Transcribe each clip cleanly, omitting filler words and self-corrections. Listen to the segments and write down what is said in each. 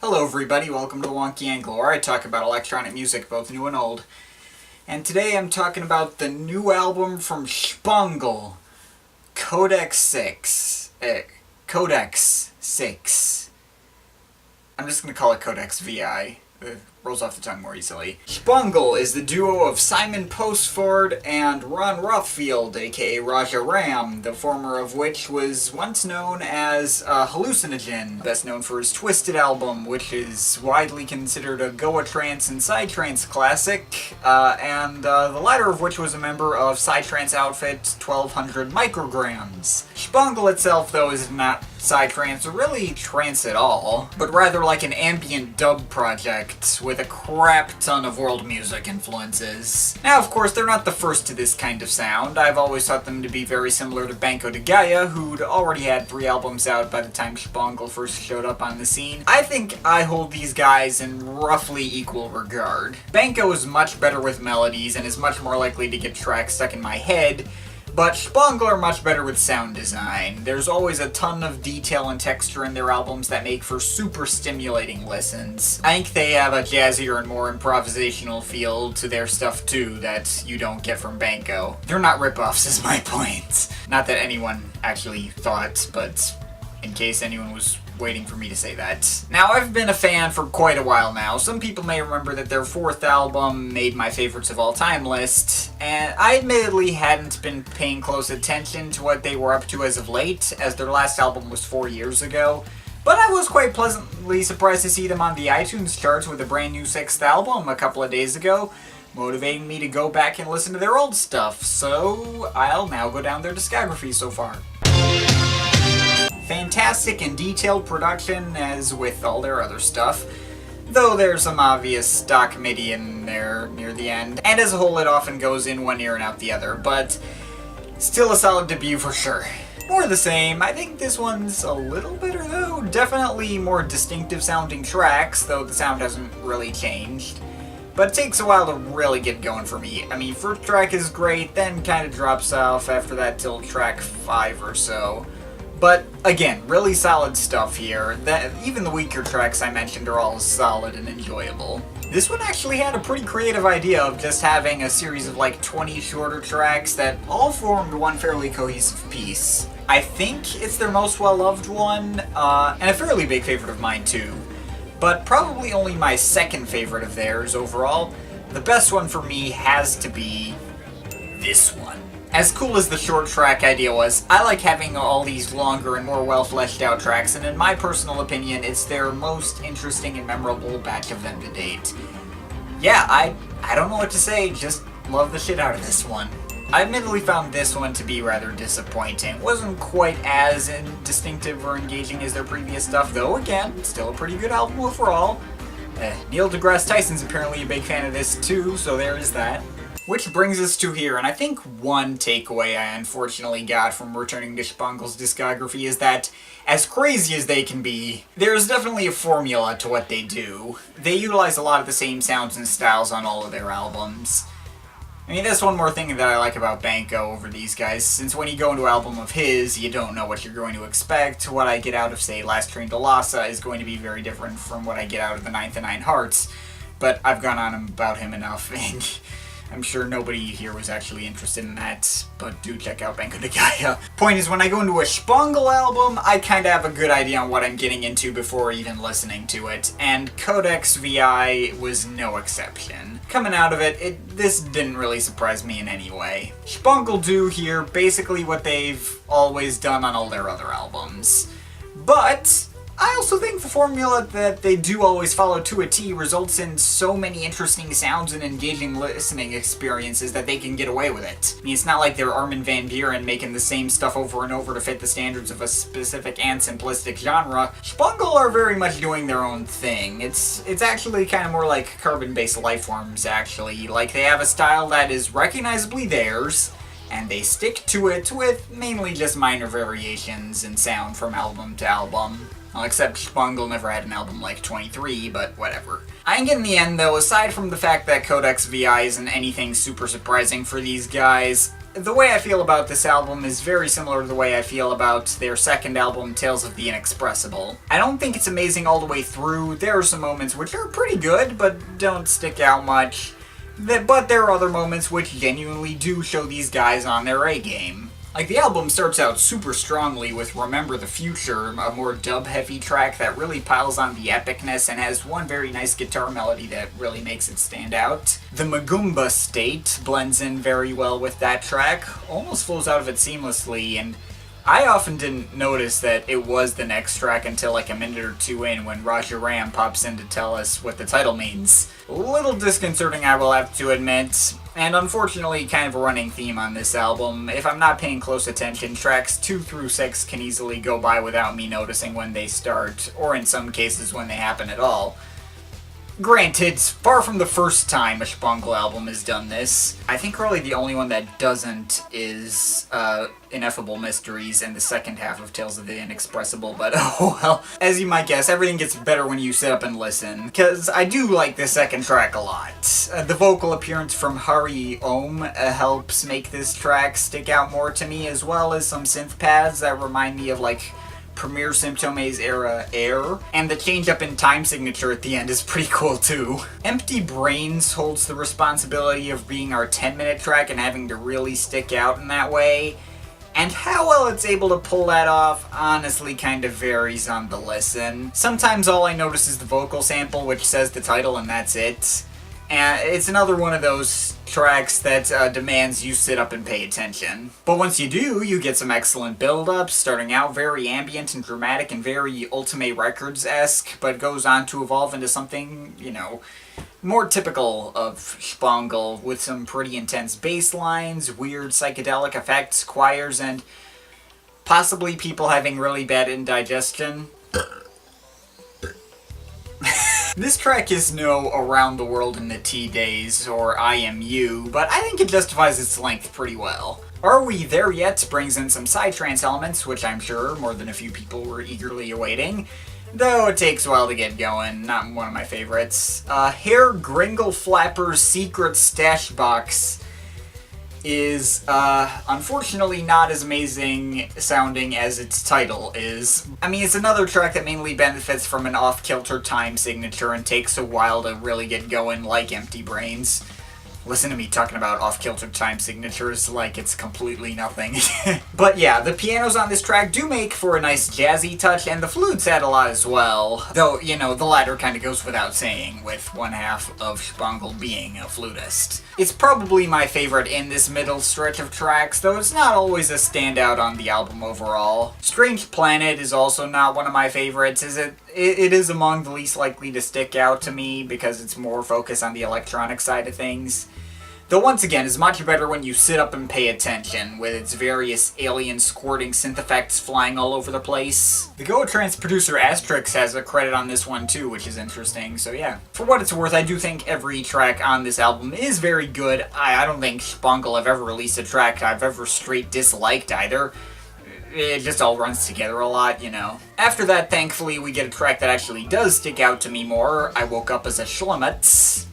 Hello everybody, welcome to Wonky and where I talk about electronic music, both new and old. And today I'm talking about the new album from Shpongle, Codex 6. Codex 6. I'm just gonna call it Codex VI. Rolls off the tongue more easily. Shpongle is the duo of Simon Postford and Ron Rothfield, aka Raja Ram, the former of which was once known as Hallucinogen, best known for his Twisted album, which is widely considered a Goa Trance and Psytrance classic, and the latter of which was a member of Psytrance outfit 1200 Micrograms. Shpongle itself, though, is not Psytrance, or really trance at all, but rather like an ambient dub project with a crap ton of world music influences. Now, of course, they're not the first to this kind of sound. I've always thought them to be very similar to Banco de Gaia, who'd already had 3 albums out by the time Shpongle first showed up on the scene. I think I hold these guys in roughly equal regard. Banco is much better with melodies and is much more likely to get tracks stuck in my head, but Shpongle are much better with sound design. There's always a ton of detail and texture in their albums that make for super stimulating listens. I think they have a jazzier and more improvisational feel to their stuff too that you don't get from Banco. They're not rip-offs is my point. Not that anyone actually thought, but in case anyone was waiting for me to say that. Now, I've been a fan for quite a while now. Some people may remember that their 4th album made my favorites of all time list, and I admittedly hadn't been paying close attention to what they were up to as of late, as their last album was 4 years ago, but I was quite pleasantly surprised to see them on the iTunes charts with a brand new 6th album a couple of days ago, motivating me to go back and listen to their old stuff, so I'll now go down their discography so far. Fantastic and detailed production, as with all their other stuff, though there's some obvious stock MIDI in there near the end, and as a whole it often goes in one ear and out the other, but still a solid debut for sure. More the same. I think this one's a little better though, definitely more distinctive sounding tracks, though the sound hasn't really changed. But it takes a while to really get going for me. I mean, first track is great, then kind of drops off after that till track 5 or so. But again, really solid stuff here. Even the weaker tracks I mentioned are all solid and enjoyable. This one actually had a pretty creative idea of just having a series of like 20 shorter tracks that all formed one fairly cohesive piece. I think it's their most well-loved one, and a fairly big favorite of mine too. But probably only my second favorite of theirs overall. The best one for me has to be this one. As cool as the short track idea was, I like having all these longer and more well-fleshed out tracks, and in my personal opinion, it's their most interesting and memorable batch of them to date. Yeah, I don't know what to say, just love the shit out of this one. I admittedly found this one to be rather disappointing. It wasn't quite as distinctive or engaging as their previous stuff, though again, still a pretty good album overall. Neil deGrasse Tyson's apparently a big fan of this too, so there is that. Which brings us to here, and I think one takeaway I unfortunately got from returning to Shpongle's discography is that, as crazy as they can be, there's definitely a formula to what they do. They utilize a lot of the same sounds and styles on all of their albums. I mean, that's one more thing that I like about Banco over these guys, since when you go into an album of his, you don't know what you're going to expect. What I get out of, say, Last Train to Lhasa is going to be very different from what I get out of The Ninth and Nine Hearts, but I've gone on about him enough, and I'm sure nobody here was actually interested in that, but do check out Banco de Gaia. Point is, when I go into a Shpongle album, I kinda have a good idea on what I'm getting into before even listening to it, and Codex VI was no exception. Coming out of it, this didn't really surprise me in any way. Shpongle do here basically what they've always done on all their other albums. But I also think the formula that they do always follow to a T results in so many interesting sounds and engaging listening experiences that they can get away with it. I mean, it's not like they're Armin van Buuren making the same stuff over and over to fit the standards of a specific and simplistic genre. Shpongle are very much doing their own thing. It's actually kind of more like carbon-based lifeforms, actually. Like, they have a style that is recognizably theirs, and they stick to it with mainly just minor variations in sound from album to album. Well, except Shpongle never had an album like 23, but whatever. I think in the end, though, aside from the fact that Codex VI isn't anything super surprising for these guys, the way I feel about this album is very similar to the way I feel about their second album, Tales of the Inexpressible. I don't think it's amazing all the way through. There are some moments which are pretty good, but don't stick out much. But there are other moments which genuinely do show these guys on their A-game. Like, the album starts out super strongly with Remember the Future, a more dub-heavy track that really piles on the epicness and has one very nice guitar melody that really makes it stand out. The Magumba state blends in very well with that track, almost flows out of it seamlessly, and I often didn't notice that it was the next track until like a minute or two in when Roger Ram pops in to tell us what the title means. A little disconcerting, I will have to admit, and unfortunately kind of a running theme on this album. If I'm not paying close attention, tracks 2 through 6 can easily go by without me noticing when they start, or in some cases when they happen at all. Granted, far from the first time a Shpongle album has done this. I think really the only one that doesn't is Ineffable Mysteries and the second half of Tales of the Inexpressible, but oh well. As you might guess, everything gets better when you sit up and listen, because I do like the second track a lot. The vocal appearance from Hari Om helps make this track stick out more to me, as well as some synth pads that remind me of like Premier Symptomes era Air, and the change up in time signature at the end is pretty cool too. Empty Brains holds the responsibility of being our 10-minute track and having to really stick out in that way, and how well it's able to pull that off honestly kind of varies on the listen. Sometimes all I notice is the vocal sample which says the title and that's it. And it's another one of those tracks that demands you sit up and pay attention. But once you do, you get some excellent build-ups, starting out very ambient and dramatic and very Ultimate Records-esque, but goes on to evolve into something, you know, more typical of Shpongle, with some pretty intense bass lines, weird psychedelic effects, choirs, and possibly people having really bad indigestion. This track is no Around the World in the T-Days or I Am You, but I think it justifies its length pretty well. Are We There Yet brings in some psytrance elements, which I'm sure more than a few people were eagerly awaiting, though it takes a while to get going, not one of my favorites. Herr Gringleflapper's Secret Stash Box is unfortunately not as amazing sounding as its title is. I mean, it's another track that mainly benefits from an off-kilter time signature and takes a while to really get going, like Empty Brains. Listen to me talking about off-kilter time signatures like it's completely nothing. But yeah, the pianos on this track do make for a nice jazzy touch, and the flutes add a lot as well. Though, you know, the latter kind of goes without saying, with one half of Shpongle being a flutist. It's probably my favorite in this middle stretch of tracks, though it's not always a standout on the album overall. Strange Planet is also not one of my favorites, it is among the least likely to stick out to me because it's more focused on the electronic side of things. Though once again, is much better when you sit up and pay attention, with its various alien squirting synth effects flying all over the place. The Go-Trance producer Astrix has a credit on this one too, which is interesting, so yeah. For what it's worth, I do think every track on this album is very good. I don't think Shpongle have ever released a track I've ever straight disliked either. It just all runs together a lot, you know. After that, thankfully, we get a track that actually does stick out to me more. I Woke Up as a Schlummutz.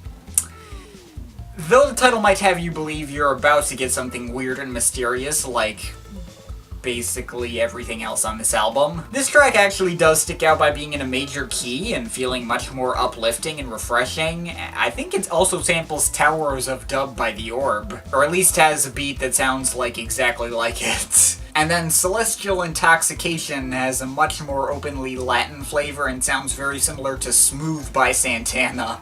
Though the title might have you believe you're about to get something weird and mysterious, like basically everything else on this album, this track actually does stick out by being in a major key and feeling much more uplifting and refreshing. I think it also samples Towers of Dub by The Orb, or at least has a beat that sounds like exactly like it. And then Celestial Intoxication has a much more openly Latin flavor and sounds very similar to Smooth by Santana.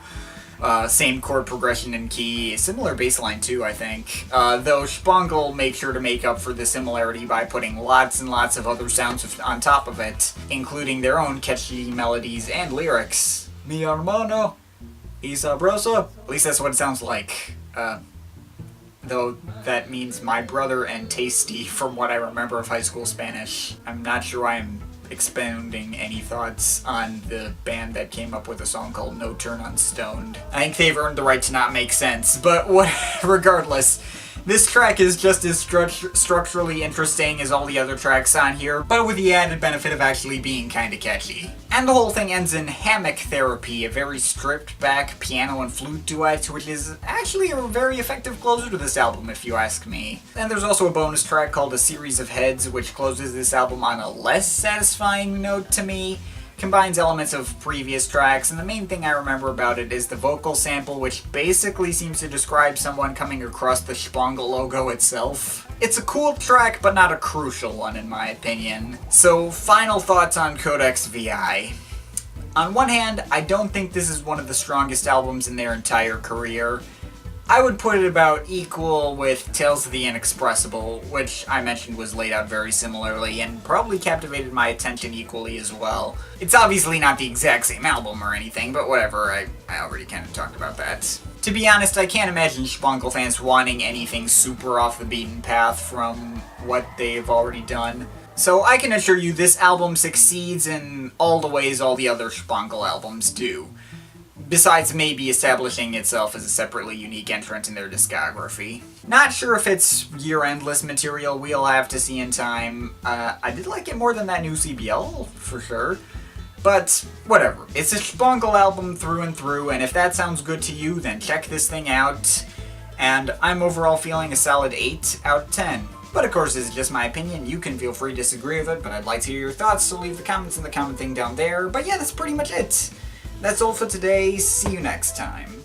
Same chord progression and key, similar bass line too, I think. Though Shpongle made sure to make up for the similarity by putting lots and lots of other sounds on top of it, including their own catchy melodies and lyrics. Mi hermano, y sabroso. At least that's what it sounds like. Though that means my brother and tasty from what I remember of high school Spanish. I'm not sure I'm expounding any thoughts on the band that came up with a song called No Turn Unstoned. I think they've earned the right to not make sense, but regardless, this track is just as structurally interesting as all the other tracks on here, but with the added benefit of actually being kinda catchy. And the whole thing ends in Hammock Therapy, a very stripped back piano and flute duet, which is actually a very effective closer to this album if you ask me. And there's also a bonus track called A Series of Heads, which closes this album on a less satisfying note to me. Combines elements of previous tracks, and the main thing I remember about it is the vocal sample, which basically seems to describe someone coming across the Shpongle logo itself. It's a cool track, but not a crucial one in my opinion. So, final thoughts on Codex VI. On one hand, I don't think this is one of the strongest albums in their entire career. I would put it about equal with Tales of the Inexpressible, which I mentioned was laid out very similarly and probably captivated my attention equally as well. It's obviously not the exact same album or anything, but whatever, I already kind of talked about that. To be honest, I can't imagine Shpongle fans wanting anything super off the beaten path from what they've already done. So I can assure you this album succeeds in all the ways all the other Shpongle albums do. Besides maybe establishing itself as a separately unique entrant in their discography. Not sure if it's year-endless material, we'll have to see in time. I did like it more than that new CBL, for sure. But, whatever. It's a Shpongle album through and through, and if that sounds good to you, then check this thing out. And I'm overall feeling a solid 8 out of 10. But of course, this is just my opinion. You can feel free to disagree with it, but I'd like to hear your thoughts, so leave the comments in the comment thing down there. But yeah, that's pretty much it. That's all for today. See you next time.